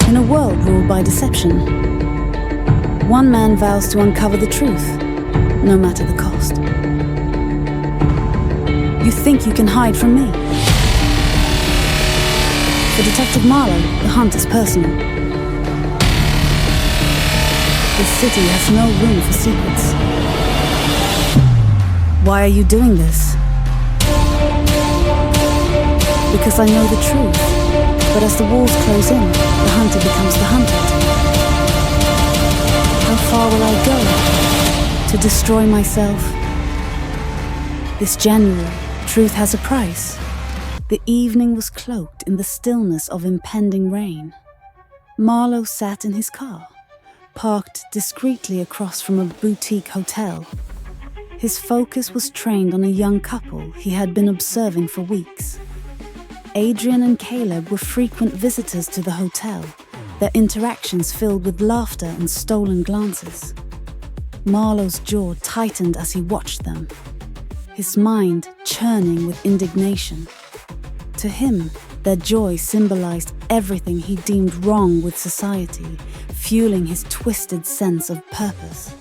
In a world ruled by deception, one man vows to uncover the truth, no matter the cost. You think you can hide from me? For Detective Marlow, the hunt is personal. This city has no room for secrets. Why are you doing this? Because I know the truth, but as the walls close in, the hunter becomes the hunted. How far will I go to destroy myself? This January, truth has a price. The evening was cloaked in the stillness of impending rain. Marlow sat in his car, parked discreetly across from a boutique hotel. His focus was trained on a young couple he had been observing for weeks. Adrian and Caleb were frequent visitors to the hotel, their interactions filled with laughter and stolen glances. Marlow's jaw tightened as he watched them, his mind churning with indignation. To him, their joy symbolized everything he deemed wrong with society, fueling his twisted sense of purpose.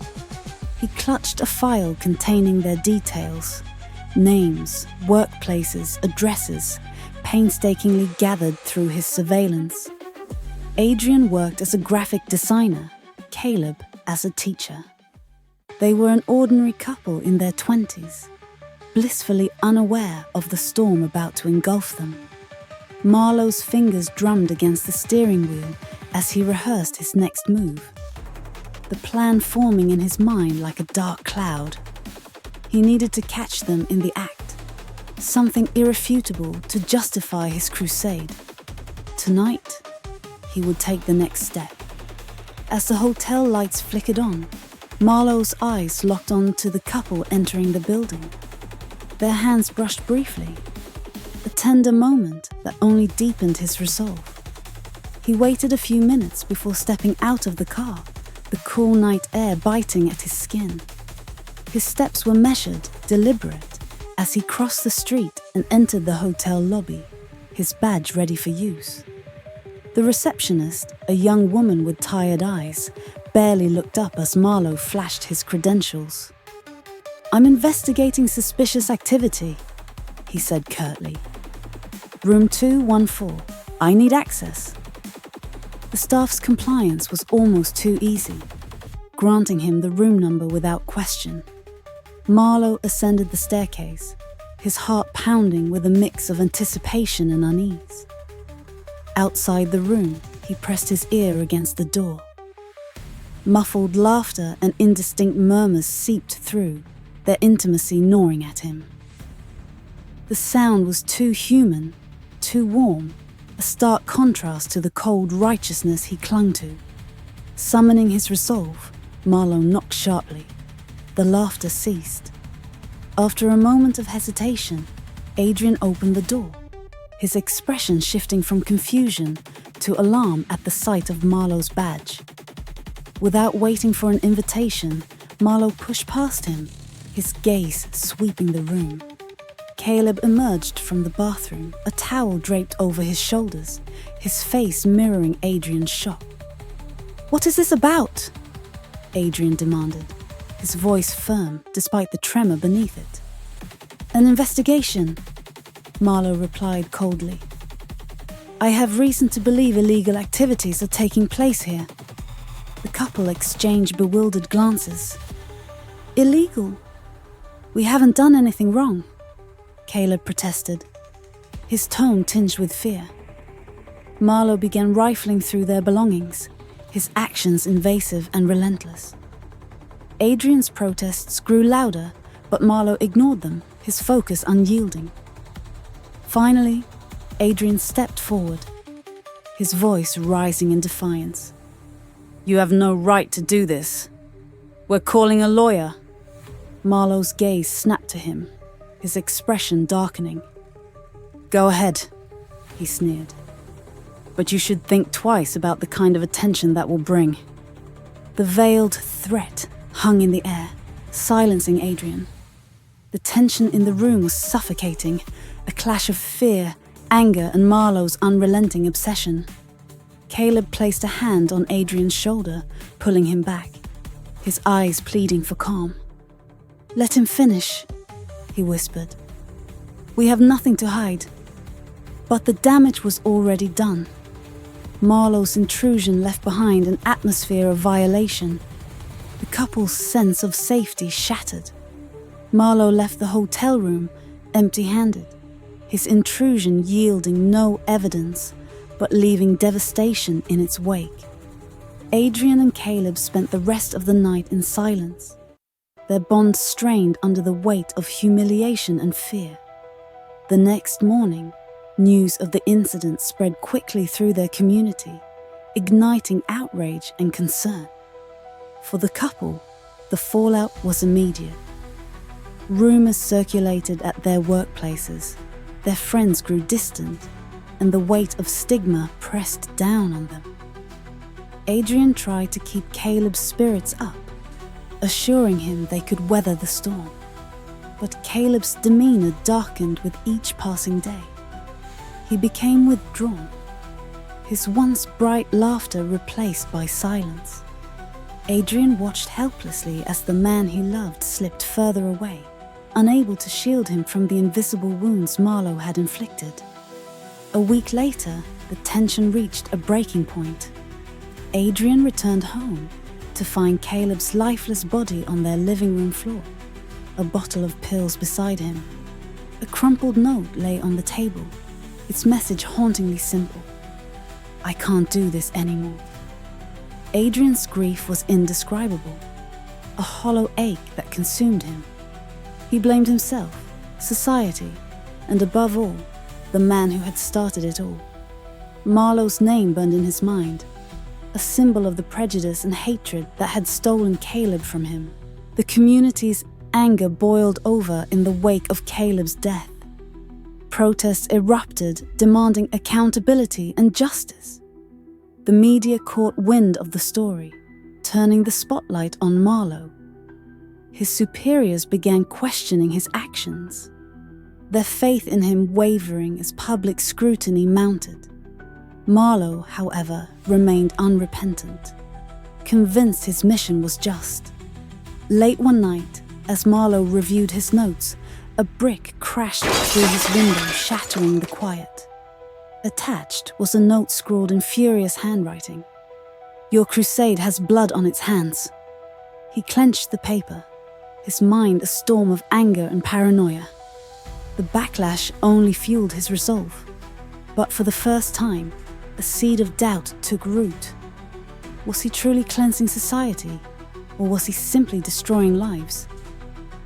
He clutched a file containing their details, names, workplaces, addresses, painstakingly gathered through his surveillance. Adrian worked as a graphic designer, Caleb as a teacher. They were an ordinary couple in their 20s, blissfully unaware of the storm about to engulf them. Marlow's fingers drummed against the steering wheel as he rehearsed his next move, the plan forming in his mind like a dark cloud. He needed to catch them in the act, something irrefutable to justify his crusade. Tonight, he would take the next step. As the hotel lights flickered on, Marlow's eyes locked on to the couple entering the building. Their hands brushed briefly, a tender moment that only deepened his resolve. He waited a few minutes before stepping out of the car, the cool night air biting at his skin. His steps were measured, deliberate, as he crossed the street and entered the hotel lobby, his badge ready for use. The receptionist, a young woman with tired eyes, barely looked up as Marlow flashed his credentials. "I'm investigating suspicious activity," he said curtly. "Room 214. I need access." The staff's compliance was almost too easy, granting him the room number without question. Marlow ascended the staircase, his heart pounding with a mix of anticipation and unease. Outside the room, he pressed his ear against the door. Muffled laughter and indistinct murmurs seeped through, their intimacy gnawing at him. The sound was too human, too warm, a stark contrast to the cold righteousness he clung to. Summoning his resolve, Marlow knocked sharply. The laughter ceased. After a moment of hesitation, Adrian opened the door, his expression shifting from confusion to alarm at the sight of Marlow's badge. Without waiting for an invitation, Marlow pushed past him, his gaze sweeping the room. Caleb emerged from the bathroom, a towel draped over his shoulders, his face mirroring Adrian's shock. "What is this about?" Adrian demanded, his voice firm despite the tremor beneath it. "An investigation," Marlow replied coldly. "I have reason to believe illegal activities are taking place here." The couple exchanged bewildered glances. "Illegal? We haven't done anything wrong," Caleb protested, his tone tinged with fear. Marlow began rifling through their belongings, his actions invasive and relentless. Adrian's protests grew louder, but Marlow ignored them, his focus unyielding. Finally, Adrian stepped forward, his voice rising in defiance. "You have no right to do this. We're calling a lawyer." Marlow's gaze snapped to him, his expression darkening. "Go ahead," he sneered. "But you should think twice about the kind of attention that will bring." The veiled threat hung in the air, silencing Adrian. The tension in the room was suffocating, a clash of fear, anger, and Marlow's unrelenting obsession. Caleb placed a hand on Adrian's shoulder, pulling him back, his eyes pleading for calm. "Let him finish," he whispered. "We have nothing to hide." But the damage was already done. Marlow's intrusion left behind an atmosphere of violation. The couple's sense of safety shattered. Marlow left the hotel room empty-handed, his intrusion yielding no evidence, but leaving devastation in its wake. Adrian and Caleb spent the rest of the night in silence, their bond strained under the weight of humiliation and fear. The next morning, news of the incident spread quickly through their community, igniting outrage and concern. For the couple, the fallout was immediate. Rumors circulated at their workplaces, their friends grew distant, and the weight of stigma pressed down on them. Adrian tried to keep Caleb's spirits up, assuring him they could weather the storm. But Caleb's demeanor darkened with each passing day. He became withdrawn, his once bright laughter replaced by silence. Adrian watched helplessly as the man he loved slipped further away, unable to shield him from the invisible wounds Marlow had inflicted. A week later, the tension reached a breaking point. Adrian returned home to find Caleb's lifeless body on their living room floor, a bottle of pills beside him. A crumpled note lay on the table, its message hauntingly simple: "I can't do this anymore." Adrian's grief was indescribable, a hollow ache that consumed him. He blamed himself, society, and above all, the man who had started it all. Marlow's name burned in his mind, a symbol of the prejudice and hatred that had stolen Caleb from him. The community's anger boiled over in the wake of Caleb's death. Protests erupted, demanding accountability and justice. The media caught wind of the story, turning the spotlight on Marlow. His superiors began questioning his actions, their faith in him wavering as public scrutiny mounted. Marlow, however, remained unrepentant, convinced his mission was just. Late one night, as Marlow reviewed his notes, a brick crashed through his window, shattering the quiet. Attached was a note scrawled in furious handwriting. "Your crusade has blood on its hands." He clenched the paper, his mind a storm of anger and paranoia. The backlash only fueled his resolve. But for the first time, a seed of doubt took root. Was he truly cleansing society, or was he simply destroying lives?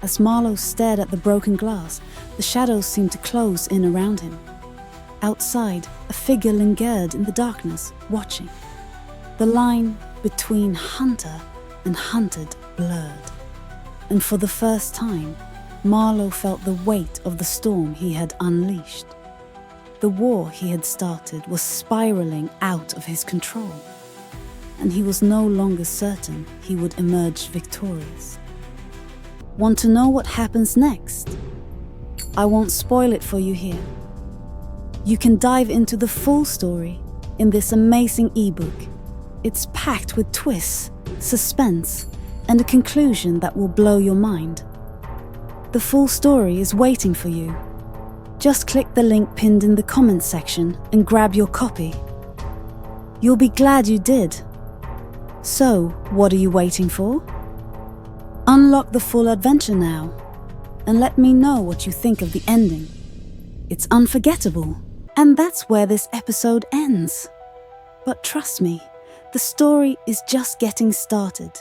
As Marlow stared at the broken glass, the shadows seemed to close in around him. Outside, a figure lingered in the darkness, watching. The line between hunter and hunted blurred. And for the first time, Marlow felt the weight of the storm he had unleashed. The war he had started was spiraling out of his control, and he was no longer certain he would emerge victorious. Want to know what happens next? I won't spoil it for you here. You can dive into the full story in this amazing ebook. It's packed with twists, suspense, and a conclusion that will blow your mind. The full story is waiting for you. Just click the link pinned in the comments section and grab your copy. You'll be glad you did. So, what are you waiting for? Unlock the full adventure now, and let me know what you think of the ending. It's unforgettable, and that's where this episode ends. But trust me, the story is just getting started.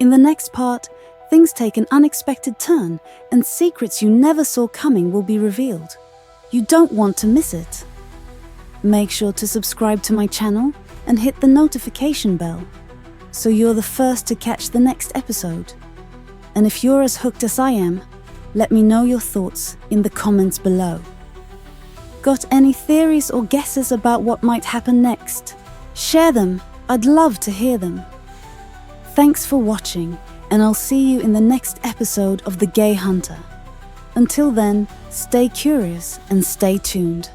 In the next part, things take an unexpected turn, and secrets you never saw coming will be revealed. You don't want to miss it. Make sure to subscribe to my channel and hit the notification bell, so you're the first to catch the next episode. And if you're as hooked as I am, let me know your thoughts in the comments below. Got any theories or guesses about what might happen next? Share them, I'd love to hear them. Thanks for watching, and I'll see you in the next episode of The Gay Hunter. Until then, stay curious and stay tuned.